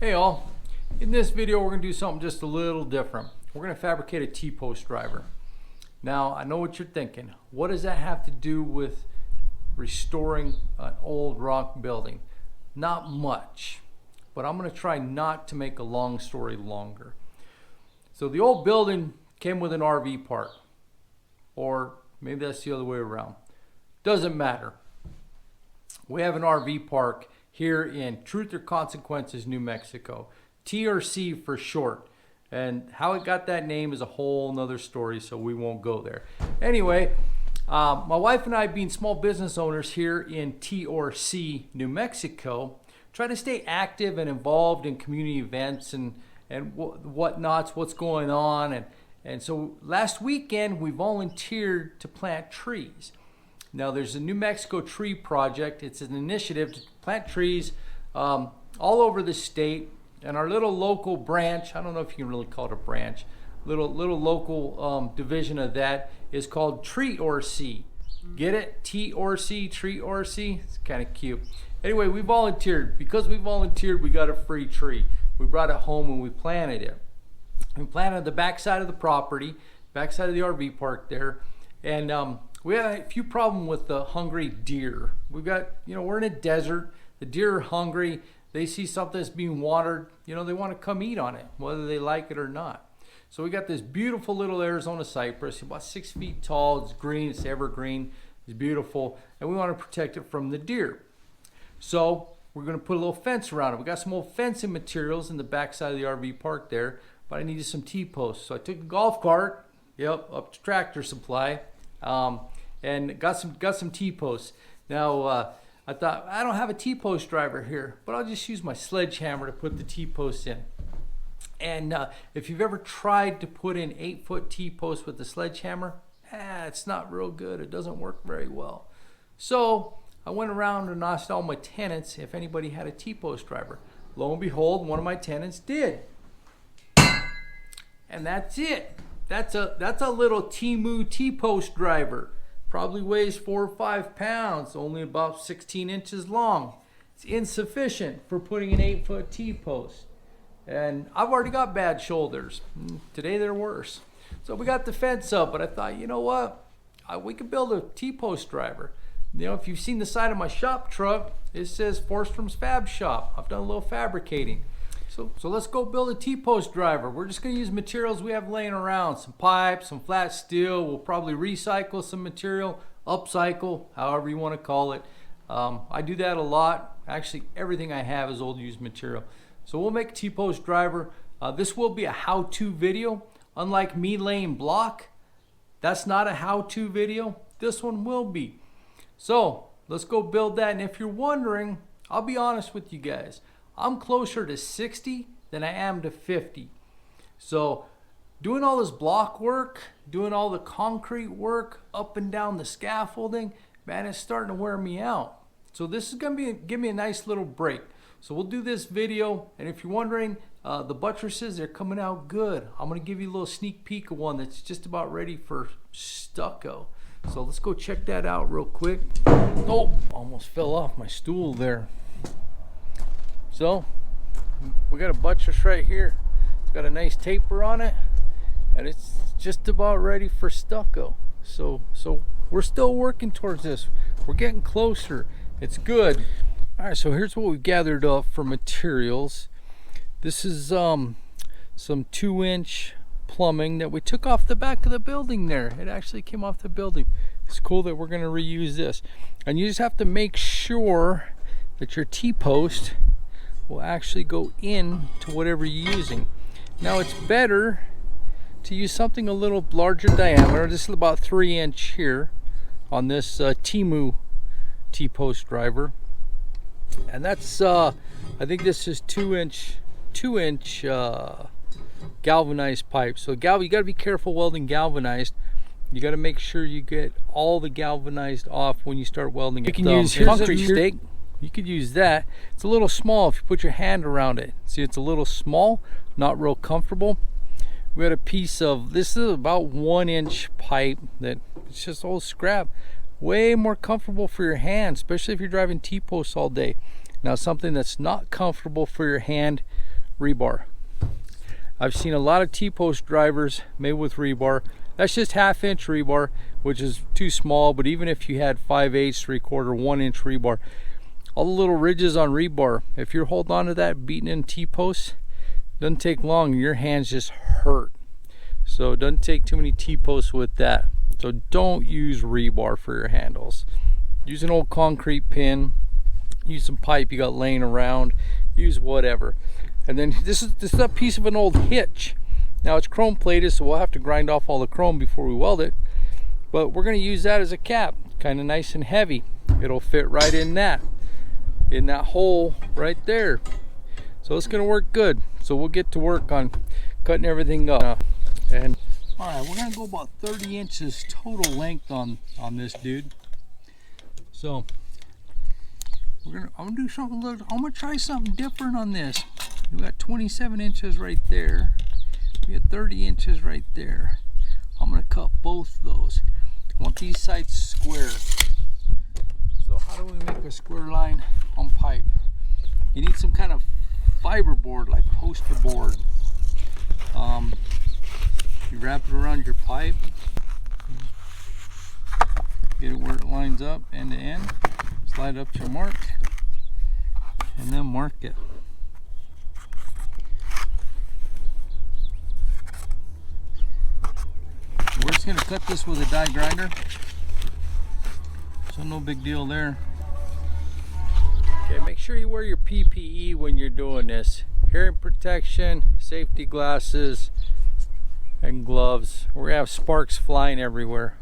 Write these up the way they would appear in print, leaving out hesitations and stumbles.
Hey all, in this video we're going to do something just a little different. We're going to fabricate a T-post driver. Now I know what you're thinking. What does that have to do with restoring an old rock building? Not much, but I'm going to try not to make a long story longer. So the old building came with an RV park, or maybe that's the other way around. Doesn't matter. We have an RV park here in Truth or Consequences, New Mexico. TRC for short. And how it got that name is a whole nother story, so we won't go there. Anyway, my wife and I, being small business owners here in TRC, New Mexico, try to stay active and involved in community events and whatnots, what's going on. And so last weekend we volunteered to plant trees. Now there's a New Mexico Tree Project. It's an initiative to plant trees all over the state. And our little local branch, I don't know if you can really call it a branch, little local division of that is called TRC. Get it? TRC, TRC. It's kind of cute. Anyway, we volunteered. Because we volunteered, we got a free tree. We brought it home and we planted it. We planted the backside of the property, backside of the RV park there. And we had a few problems with the hungry deer. We've got, we're in a desert. The deer are hungry. They see something that's being watered. They want to come eat on it, whether they like it or not. So we got this beautiful little Arizona cypress, about 6 feet tall. It's green, it's evergreen, it's beautiful. And we want to protect it from the deer. So we're going to put a little fence around it. We got some old fencing materials in the backside of the RV park there, but I needed some T-posts. So I took a golf cart, up to Tractor Supply, and got some T-posts. Now I thought, I don't have a T-post driver here, but I'll just use my sledgehammer to put the T-posts in. And if you've ever tried to put in 8-foot T-posts with the sledgehammer, it's not real good. It doesn't work very well. So I went around and asked all my tenants if anybody had a T-post driver. Lo and behold, one of my tenants did. And that's it. That's a little T-moo T-post driver. Probably weighs 4 or 5 pounds, only about 16 inches long. It's insufficient for putting an 8-foot T-post. And I've already got bad shoulders. Today they're worse. So we got the fence up, but I thought, you know what? We could build a T-post driver. If you've seen the side of my shop truck, it says Forstrom's Fab Shop. I've done a little fabricating. So let's go build a T-post driver. We're just going to use materials we have laying around. Some pipe, some flat steel. We'll probably recycle some material, upcycle, however you want to call it. I do that a lot. Actually, everything I have is old used material. So we'll make a T-post driver. This will be a how-to video. Unlike me laying block, that's not a how-to video. This one will be. So let's go build that. And if you're wondering, I'll be honest with you guys. I'm closer to 60 than I am to 50. So doing all this block work, doing all the concrete work up and down the scaffolding, man, it's starting to wear me out. So this is going to give me a nice little break. So we'll do this video, and if you're wondering, the buttresses, they're coming out good. I'm going to give you a little sneak peek of one that's just about ready for stucco. So let's go check that out real quick. Oh, almost fell off my stool there. So we got a buttress right here. It's got a nice taper on it, and it's just about ready for stucco. So we're still working towards this. We're getting closer. It's good. All right, so here's what we've gathered up for materials. This is some 2-inch plumbing that we took off the back of the building there. It actually came off the building. It's cool that we're going to reuse this. And you just have to make sure that your T-post will actually go in to whatever you're using. Now it's better to use something a little larger diameter. This is about 3-inch here on this T-moo T-post driver. And that's I think this is 2-inch galvanized pipe. So you got to be careful welding galvanized. You got to make sure you get all the galvanized off when you start welding it. You can use concrete stake. You could use that. It's a little small if you put your hand around it. See, it's a little small, not real comfortable. We had a piece of, this is about 1-inch pipe that it's just old scrap. Way more comfortable for your hand, especially if you're driving T-posts all day. Now something that's not comfortable for your hand rebar. I've seen a lot of T-post drivers made with rebar. That's just 1/2 inch rebar, which is too small, but even if you had 5/8, 3/4, 1 inch rebar, all the little ridges on rebar, if you're holding on to that beating in T-posts, doesn't take long, your hands just hurt. So it doesn't take too many T-posts with that. So don't use rebar for your handles. Use an old concrete pin, use some pipe you got laying around, use whatever. And then this is a piece of an old hitch. Now it's chrome plated, so we'll have to grind off all the chrome before we weld it. But we're going to use that as a cap, kind of nice and heavy. It'll fit right in that hole right there. So it's going to work good. So we'll get to work on cutting everything up. And all right, we're going to go about 30 inches total length on this dude. So I'm gonna do something I'm gonna try something different on this. We got 27 inches right there. We got 30 inches right there. I'm gonna cut both those. I want these sides square. So how do we make a square line on pipe? You need some kind of fiber board, like poster board. You wrap it around your pipe. Get it where it lines up end to end. Slide up to your mark, and then mark it. We're just going to cut this with a die grinder, so no big deal there. Okay, make sure you wear your PPE when you're doing this. Hearing protection, safety glasses, and gloves. We're going to have sparks flying everywhere.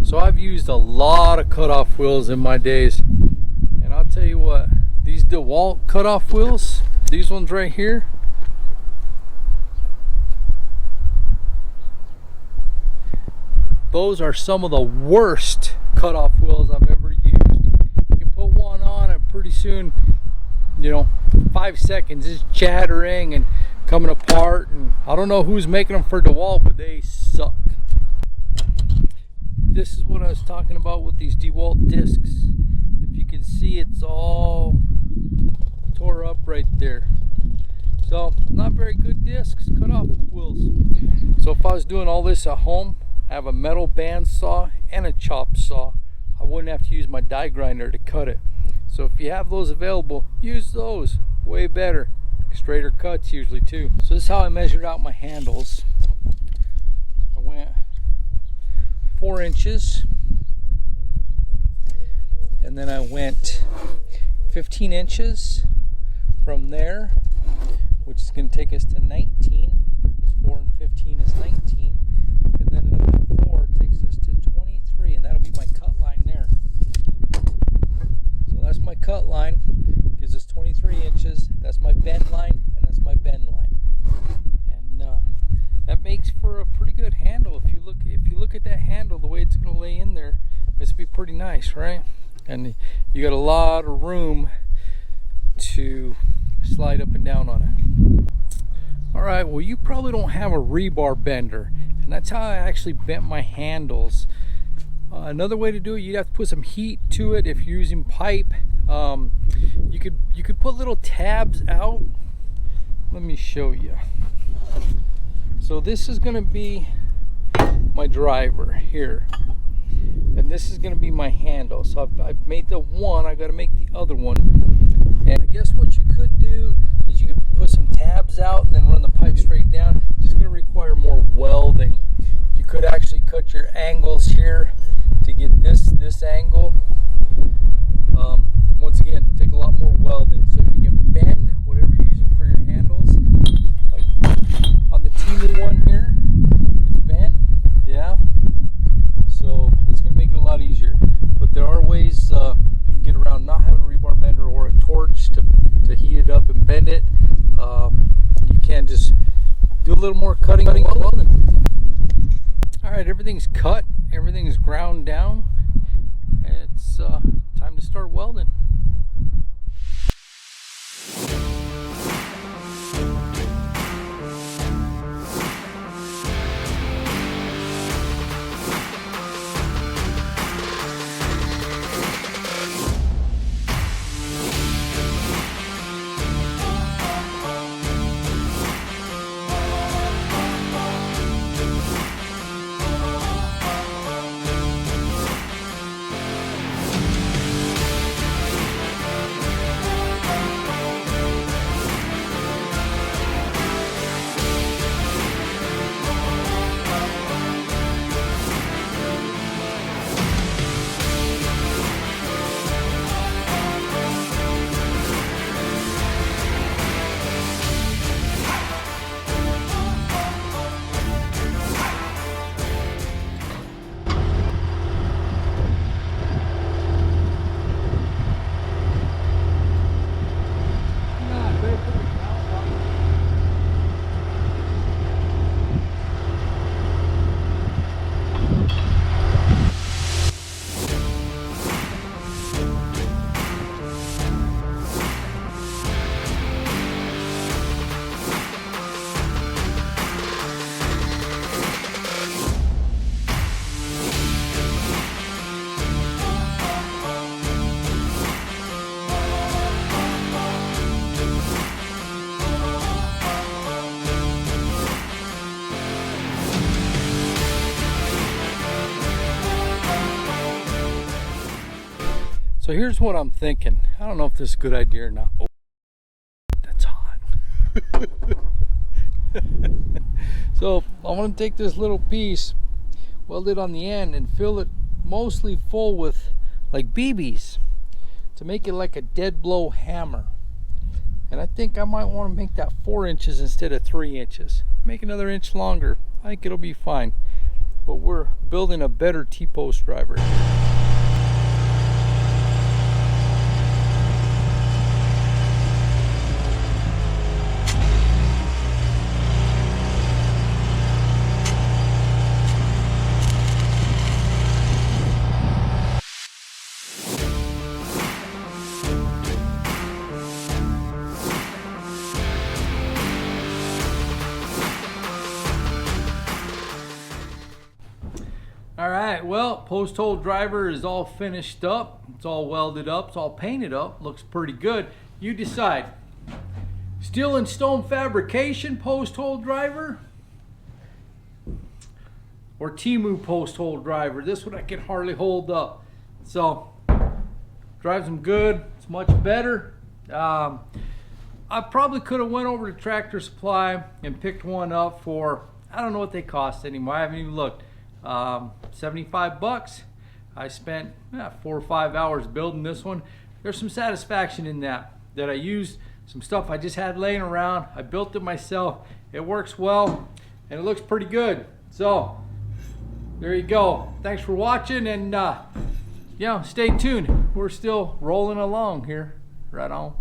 So I've used a lot of cutoff wheels in my days, and I'll tell you what, these DeWalt cutoff wheels, these ones right here, those are some of the worst cutoff wheels I've ever used. You can put one on and pretty soon, 5 seconds it's chattering and coming apart, and I don't know who's making them for DeWalt, but they suck. This is what I was talking about with these DeWalt discs. If you can see, it's all tore up right there. So not very good discs, cut off wheels. So if I was doing all this at home, I have a metal bandsaw and a chop saw. I wouldn't have to use my die grinder to cut it. So if you have those available, use those. Way better. Straighter cuts usually too. So this is how I measured out my handles. I went 4 inches, and then I went 15 inches from there, which is going to take us to 19, because 4 and 15 is 19, and then another 4 takes us to 23, and that'll be my cut line there. So that's my cut line, gives us 23 inches, that's my bend line, and that's my bend line. And that makes for a pretty good handle. If you look at that handle, the way it's going to lay in there, it's going to be pretty nice, right? And you got a lot of room to slide up and down on it. All right, well, you probably don't have a rebar bender, and that's how I actually bent my handles. Another way to do it, you'd have to put some heat to it. If you're using pipe, you could put little tabs out. Let me show you. So this is going to be my driver here, and this is going to be my handle. So I've made the one, I got to make the other one. And I guess what you could do is you could put some tabs out and then run the pipe straight down. It's just going to require more welding. You could actually cut your angles here to get this angle. Once again, take a lot more welding. So if you can bend whatever you're using for your handles, like on the teeny one here, it's bent, yeah. So it's going to make it a lot easier. But there are ways little more cutting and welding. All right, everything's cut, everything's ground down. It's time to start welding. So here's what I'm thinking. I don't know if this is a good idea or not. Oh, that's hot. So I want to take this little piece, weld it on the end, and fill it mostly full with like BBs to make it like a dead blow hammer. And I think I might want to make that 4 inches instead of 3 inches. Make another inch longer. I think it'll be fine. But we're building a better T-post driver. All right, well, post hole driver is all finished up. It's all welded up, it's all painted up, looks pretty good. You decide. Steel and stone fabrication post hole driver or Temu post hole driver. This one I can hardly hold up. So, drives them good, it's much better. I probably could have went over to Tractor Supply and picked one up for, I don't know what they cost anymore, I haven't even looked. 75 bucks. I spent 4 or 5 hours building this one. There's some satisfaction in that I used some stuff I just had laying around. I built it myself. It works well and it looks pretty good. So there you go. Thanks for watching, and stay tuned. We're still rolling along here. Right on.